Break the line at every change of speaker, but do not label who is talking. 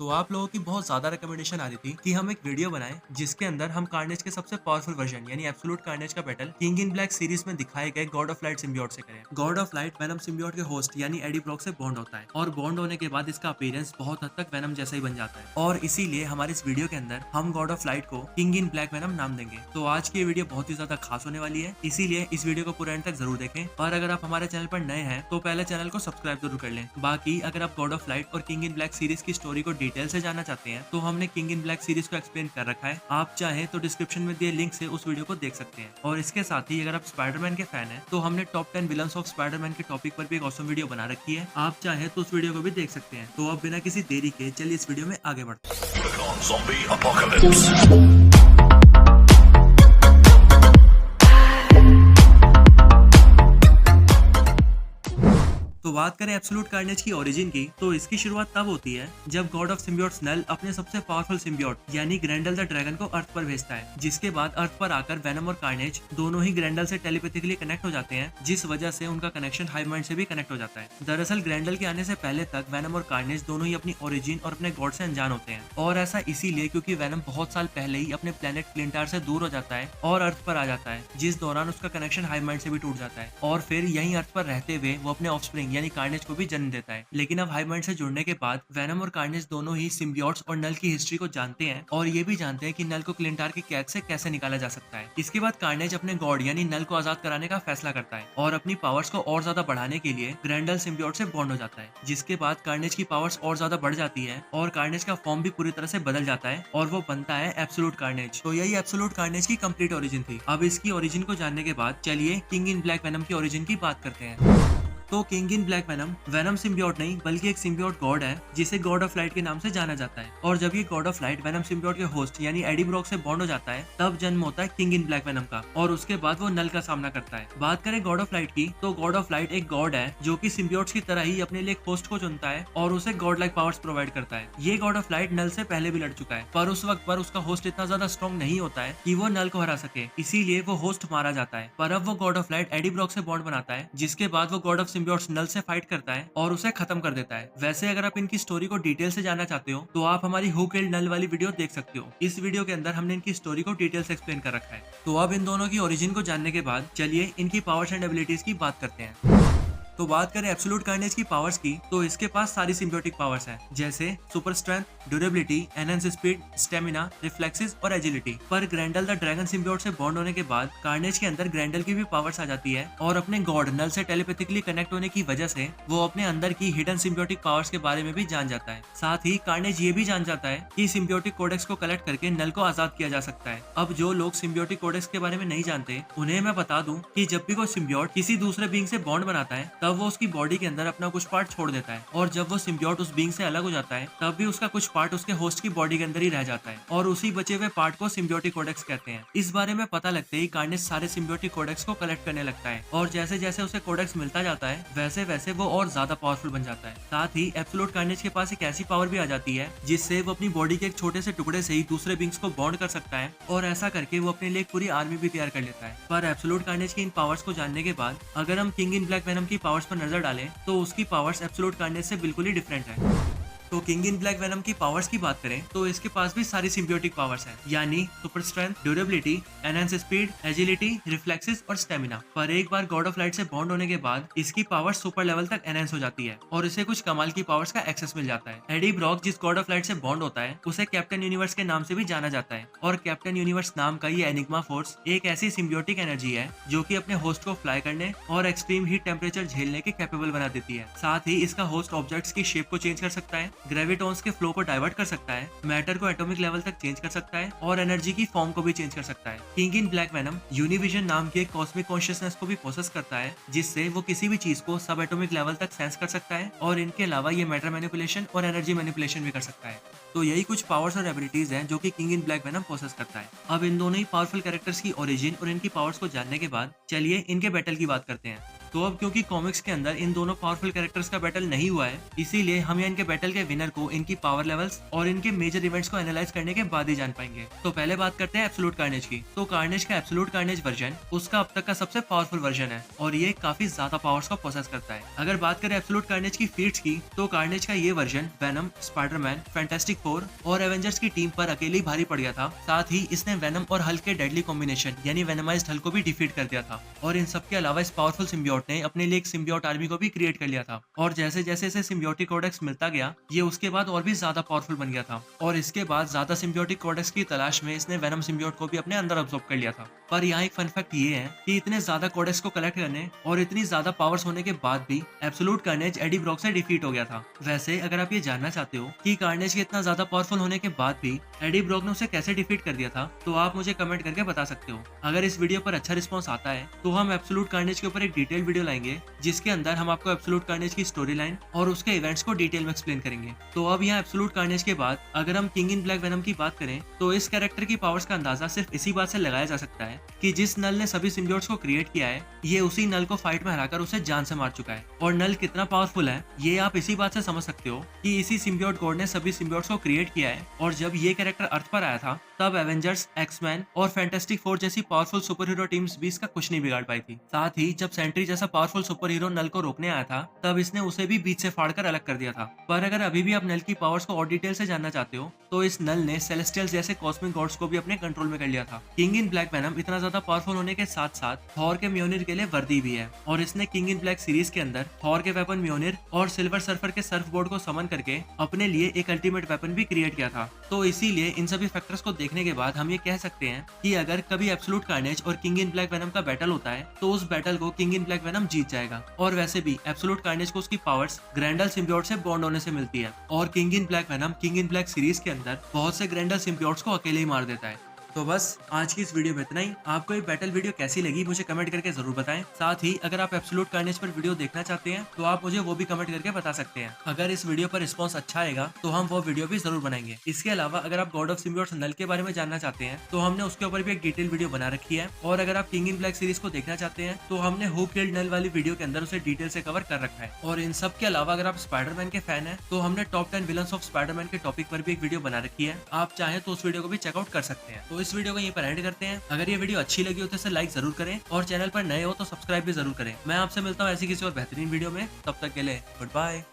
तो आप लोगों की बहुत ज्यादा रिकमेंडेशन आ रही थी कि हम एक वीडियो बनाएं जिसके अंदर हम कार्नेज के सबसे पावरफुल वर्जन यानी एब्सोल्यूट कार्नेज का battle king in black series में दिखाए गए गॉड ऑफ लाइट सिम्बियोट से करें। God of light venom symbiote के होस्ट यानी एडी ब्रॉक से बॉन्ड होता है और बॉन्ड होने के बाद इसका अपीयरेंस बहुत हद तक वेनम जैसा ही बन जाता है और इसीलिए हमारे इस वीडियो के अंदर हम गॉड ऑफ लाइट को किंग इन ब्लैक वेनम नाम देंगे। तो आज की ये वीडियो बहुत ही ज्यादा खास होने वाली है, इसीलिए इस वीडियो को पूरा एंड तक जरूर देखें। और अगर आप हमारे चैनल पर नए हैं तो पहले चैनल को सब्सक्राइब जरूर कर लें। बाकी अगर आप गॉड ऑफ लाइट और किंग इन ब्लैक सीरीज की स्टोरी को डिटेल से जानना चाहते हैं तो हमने किंग इन ब्लैक सीरीज को एक्सप्लेन कर रखा है, आप चाहें तो डिस्क्रिप्शन में दिए लिंक से उस वीडियो को देख सकते हैं। और इसके साथ ही अगर आप स्पाइडरमैन के फैन हैं तो हमने टॉप 10 विलन्स ऑफ स्पाइडरमैन के टॉपिक पर भी एक ऑसम वीडियो बना रखी है, आप चाहें तो उस वीडियो को भी देख सकते हैं। तो अब बिना किसी देरी के चलिए इस वीडियो में आगे बढ़ते हैं।
Zombie apocalypse.
तो बात करें एब्सोल्यूट कार्नेज की ओरिजिन की, तो इसकी शुरुआत तब होती है जब गॉड ऑफ सिम्बियोट्स नल अपने सबसे पावरफुल सिम्बियोट यानी ग्रैंडल द ड्रैगन को अर्थ पर भेजता है, जिसके बाद अर्थ पर आकर वेनम और कार्नेज दोनों ही ग्रैंडल से टेलीपैथिकली कनेक्ट हो जाते हैं, जिस वजह से उनका कनेक्शन हाइव माइंड से भी कनेक्ट हो जाता है। दरअसल ग्रैंडल के आने से पहले तक वेनम और कार्नेज दोनों ही अपनी ओरिजिन और अपने गॉड से अनजान होते हैं, और ऐसा इसीलिए क्योंकि वेनम बहुत साल पहले ही अपने प्लेनेट क्लिंटार से दूर हो जाता है और अर्थ पर आ जाता है, जिस दौरान उसका कनेक्शन हाइव माइंड से भी टूट जाता है और फिर यही अर्थ पर रहते हुए वो अपने ऑफस्प्रिंग यानी कार्नेज को भी जन्म देता है। लेकिन अब हाइव माइंड से जुड़ने के बाद वेनम और कार्नेज दोनों ही सिम्बियोट्स और नल की हिस्ट्री को जानते हैं और ये भी जानते हैं कि नल को क्लिंटार की कैद से कैसे निकाला जा सकता है। इसके बाद कार्नेज अपने गॉड यानी नल को आजाद कराने का फैसला करता है और अपनी पावर्स को और ज्यादा बढ़ाने के लिए ग्रैंडल सिम्बियोट से बॉन्ड हो जाता है, जिसके बाद कार्नेज की पावर्स और ज्यादा बढ़ जाती है और कार्नेज का फॉर्म भी पूरी तरह से बदल जाता है और वो बनता है एब्सोल्यूट कार्नेज। तो यही एब्सोल्यूट कार्नेज की कंप्लीट ओरिजिन थी। अब इसकी ओरिजिन को जानने के बाद चलिए किंग इन ब्लैक वेनम की ओरिजिन की बात करते हैं। तो king in black venom venom symbiote नहीं बल्कि एक सिम्बियोट गॉड है जिसे गॉड ऑफ लाइट के नाम से जाना जाता है। और जब ये God of light venom symbiote के होस्ट यानी एडी ब्रॉक से बॉन्ड हो जाता है तब जन्म होता है किंग इन ब्लैक वेनम का, और उसके बाद वो नल का सामना करता है। बात करें गॉड ऑफ लाइट की, तो गॉड ऑफ लाइट एक गॉड है जो कि सिम्बियोट्स की तरह ही अपने लिए एक होस्ट को चुनता है और उसे गॉड लाइक पावर्स प्रोवाइड करता है। ये गॉड ऑफ लाइट नल से पहले भी लड़ चुका है, पर उस वक्त पर उसका होस्ट इतना ज्यादा स्ट्रॉन्ग नहीं होता है कि वो नल को हरा सके, इसीलिए वो होस्ट मारा जाता है। पर अब वो God of light Eddie Brock से बॉन्ड बनाता है, जिसके बाद वो गॉड ऑफ सिम्बियोट्स नल से फाइट करता है और उसे खत्म कर देता है। वैसे अगर आप इनकी स्टोरी को डिटेल से जानना चाहते हो तो आप हमारी हु किल्ड नल वाली वीडियो देख सकते हो। इस वीडियो के अंदर हमने इनकी स्टोरी को डिटेल से एक्सप्लेन कर रखा है। तो अब इन दोनों की ओरिजिन को जानने के बाद चलिए इनकी पावर्स एंड एबिलिटीज की बात करते हैं। तो बात करें एब्सोल्यूट कार्नेज की पावर्स की, तो इसके पास सारी सिम्बियोटिक पावर्स हैं, जैसे super strength, durability, enhance speed, stamina, reflexes और एजिलिटी। पर ग्रैंडल द ड्रैगन सिम्बियोट से बॉन्ड होने के बाद कार्नेज के अंदर ग्रैंडल की भी पावर्स आ जाती है और अपने गॉड नल से टेलीपैथिकली कनेक्ट होने की वजह से वो अपने अंदर की हिडन सिम्बियोटिक पावर्स के बारे में भी जान जाता है। साथ ही कार्नेज ये भी जान जाता है कि सिम्बियोटिक कोडेक्स को कलेक्ट करके नल को आजाद किया जा सकता है। अब जो लोग सिम्बियोटिक कोडेक्स के बारे में नहीं जानते उन्हें मैं बता दूं कि जब भी कोई सिम्बियोट किसी दूसरे बीइंग से बॉन्ड बनाता है तब वो उसकी बॉडी के अंदर अपना कुछ पार्ट छोड़ देता है, और जब वो सिम्बियोट उस बीइंग से अलग हो जाता है तब भी उसका कुछ पार्ट उसके होस्ट की बॉडी के अंदर ही रह जाता है और उसी बचे हुए पार्ट को सिम्बियोटिक कोडेक्स कहते हैं। इस बारे में पता लगते ही कार्नेज सारे सिम्बियोटिक कोडेक्स को कलेक्ट करने लगता है और जैसे जैसे उसे कोडेक्स मिलता जाता है वैसे वैसे वो और ज्यादा पावरफुल बन जाता है। साथ ही एब्सोल्यूट कार्नेज के पास एक ऐसी पावर भी आ जाती है जिससे वो अपनी बॉडी के एक छोटे से टुकड़े से ही दूसरे बीइंग्स को बॉन्ड कर सकता है और ऐसा करके वो अपने लिए एक पूरी आर्मी भी तैयार कर लेता है। पर एब्सोल्यूट कार्नेज की इन पावर्स को जानने के बाद अगर हम किंग इन ब्लैक वेनम की पावर्स पर नजर डालें तो उसकी पावर्स एब्सोल्यूट कार्नेज से बिल्कुल ही डिफरेंट है। तो किंग इन ब्लैक वेनम की पावर्स की बात करें तो इसके पास भी सारी सिम्बियोटिक पावर्स हैं, यानी super strength, durability, enhance speed, agility, reflexes और स्टेमिना। पर एक बार गॉड ऑफ लाइट से बॉन्ड होने के बाद इसकी पावर्स सुपर लेवल तक एनहांस हो जाती है और इसे कुछ कमाल की पावर्स का एक्सेस मिल जाता है। एडी ब्रॉक जिस गॉड ऑफ लाइट से बॉन्ड होता है उसे कैप्टन यूनिवर्स के नाम से भी जाना जाता है, और कैप्टन यूनिवर्स नाम का ये एनिग्मा फोर्स एक ऐसी सिम्बियोटिक एनर्जी है जो कि अपने होस्ट को फ्लाई करने और एक्सट्रीम हीट टेम्परेचर झेलने के कैपेबल बना देती है। साथ ही इसका होस्ट ऑब्जेक्ट्स की शेप को चेंज कर सकता है, ग्रेविटॉन्स के फ्लो को डाइवर्ट कर सकता है, मैटर को एटॉमिक लेवल तक चेंज कर सकता है और एनर्जी की फॉर्म को भी चेंज कर सकता है। किंग इन ब्लैक वेनम यूनिविजन नाम की एक कॉस्मिक कॉन्शियसनेस को भी प्रोसेस करता है, जिससे वो किसी भी चीज को सब एटॉमिक लेवल तक सेंस कर सकता है, और इनके अलावा ये मैटर मैनिपुलेशन और एनर्जी मैनिपुलेशन भी कर सकता है। तो यही कुछ पावर्स और एबिलिटीज हैं जो कि king in black venom process करता है। अब इन दोनों ही पावरफुल कैरेक्टर्स की ओरिजिन और इनकी पावर्स को जानने के बाद चलिए इनके बैटल की बात करते हैं। तो अब क्योंकि कॉमिक्स के अंदर इन दोनों पावरफुल कैरेक्टर्स का बैटल नहीं हुआ है, इसीलिए हम यहाँ इनके बैटल के विनर को इनकी पावर लेवल्स और इनके मेजर इवेंट्स को एनालाइज करने के बाद ही जान पाएंगे। तो पहले बात करते हैं एब्सोल्यूट कार्नेज की। तो कार्नेज का एब्सोल्यूट कार्नेज वर्जन उसका अब तक का सबसे पावरफुल वर्जन है और ये काफी ज्यादा पावर्स को पोसेस करता है। अगर बात करें एब्सोल्यूट कार्नेज की फीट्स की, तो कार्नेज का ये version venom, Spiderman, fantastic four और एवेंजर्स की टीम पर अकेले ही भारी पड़ गया था। साथ ही इसने वेनम और हल्क के डेडली कॉम्बिनेशन यानी वेनमाइज्ड हल्क को भी डिफीट कर दिया था। और इन सब के अलावा इस पावरफुल सिम्बियोट ने अपने लिए एक सिम्बियोट आर्मी को भी क्रिएट कर लिया था। और जैसे जैसे इसे सिम्बियोटिक कोडेक्स मिलता गया, ये उसके बाद और भी ज्यादा पावरफुल बन गया था। और इसके बाद ज्यादा सिम्बियोटिक कोडेक्स की तलाश में इसने वेनम सिम्बियोट को भी अपने अंदर अब्सॉर्ब कर लिया था। पर यहाँ एक फन फैक्ट ये है कि इतने ज्यादा कोडेक्स को कलेक्ट करने और इतनी ज्यादा पावर्स होने के बाद भी एब्सोल्यूट कार्नेज एडी ब्रॉक से डिफीट हो गया था। वैसे अगर आप ये जानना चाहते हो कि कार्नेज के इतना ज्यादा पावरफुल होने के बाद भी एडी ब्रॉक ने उसे कैसे डिफीट कर दिया था, तो आप मुझे कमेंट करके बता सकते हो। अगर इस वीडियो पर अच्छा रिस्पॉन्स आता है तो हम एब्सोल्यूट कार्नेज के ऊपर एक डिटेल वीडियो लाएंगे, जिसके अंदर हम आपको एब्सोल्यूट कार्नेज की स्टोरी लाइन और उसके इवेंट्स को डिटेल में एक्सप्लेन करेंगे। तो अब यहाँ एब्सोल्यूट कार्नेज के बाद अगर हम किंग इन ब्लैक वेनम की बात करें, तो इस कैरेक्टर की पावर्स का अंदाजा सिर्फ इसी बात से लगाया जा सकता है कि जिस नल ने सभी सिम्बियोट्स को क्रिएट किया है, ये उसी नल को फाइट में हराकर उसे जान से मार चुका है। और नल कितना पावरफुल है ये आप इसी बात से समझ सकते हो कि इसी सिम्बियोट गॉड ने सभी सिम्बियोट्स को क्रिएट किया है। और जब ये कैरेक्टर अर्थ पर आया था, तब एवेंजर्स, एक्समैन और फैंटास्टिक फोर जैसी पावरफुल सुपर हीरो टीम्स भी इसका कुछ नहीं बिगाड़ पाई थी। साथ ही जब सेंट्री जैसा पावरफुल सुपर हीरो नल को रोकने आया था, तब इसने उसे भी बीच से फाड़कर अलग कर दिया था। पर अगर अभी भी आप नल की पावर्स को और डिटेल से जानना चाहते हो, तो इस नल ने सेलेस्टियल्स जैसे कॉस्मिक गॉड्स को भी अपने कंट्रोल में कर लिया था। किंग इन ब्लैक वेनम इतना ज्यादा पावरफुल होने के साथ साथ थॉर के म्योनिर के लिए वर्दी भी है। और इसने किंग इन ब्लैक सीरीज के अंदर थॉर के वेपन म्योनिर और सिल्वर सर्फर के सर्फ बोर्ड को समन करके अपने लिए एक अल्टीमेट वेपन भी क्रिएट किया था। तो इसीलिए इन सभी फैक्टर्स को देखने के बाद हम ये कह सकते हैं कि अगर कभी एब्सोल्यूट कार्नेज और किंग इन ब्लैक वेनम का बैटल होता है, तो उस बैटल को किंग इन ब्लैक वेनम जीत जाएगा। और वैसे भी एब्सोल्यूट कार्नेज को उसकी पावर्स ग्रैंडल सिम्बियोट से बॉन्ड होने से मिलती है, और king in black venom king in black series के अंदर बहुत से ग्रैंडल सिम्बियोट्स को अकेले ही मार देता है। तो बस आज की इस वीडियो में इतना ही। आपको ये बैटल वीडियो कैसी लगी मुझे कमेंट करके जरूर बताएं। साथ ही अगर आप एब्सोल्यूट कार्नेज पर वीडियो देखना चाहते हैं, तो आप मुझे वो भी कमेंट करके बता सकते हैं। अगर इस वीडियो पर रिस्पॉन्स अच्छा आएगा तो हम वो वीडियो भी जरूर बनाएंगे। इसके अलावा अगर आप गॉड ऑफ सिम्बियोट्स नल के बारे में जानना चाहते हैं, तो हमने उसके ऊपर भी एक डिटेल वीडियो बना रखी है। और अगर आप किंग इन ब्लैक सीरीज को देखना चाहते हैं, तो हमने हु किल्ड नल वाली वीडियो के अंदर उसे डिटेल से कवर कर रखा है। और इन सब के अलावा अगर आप स्पाइडरमैन के फैन है, तो हमने टॉप 10 विलन्स ऑफ स्पाइडरमैन के टॉपिक पर भी एक वीडियो बना रखी है। आप चाहें तो उस वीडियो को भी चेकआउट कर सकते हैं। तो इस वीडियो को यहीं पर एंड करते हैं। अगर ये वीडियो अच्छी लगी हो तो इसे लाइक जरूर करें, और चैनल पर नए हो तो सब्सक्राइब भी जरूर करें। मैं आपसे मिलता हूँ ऐसी किसी और बेहतरीन वीडियो में। तब तक के लिए गुड बाय।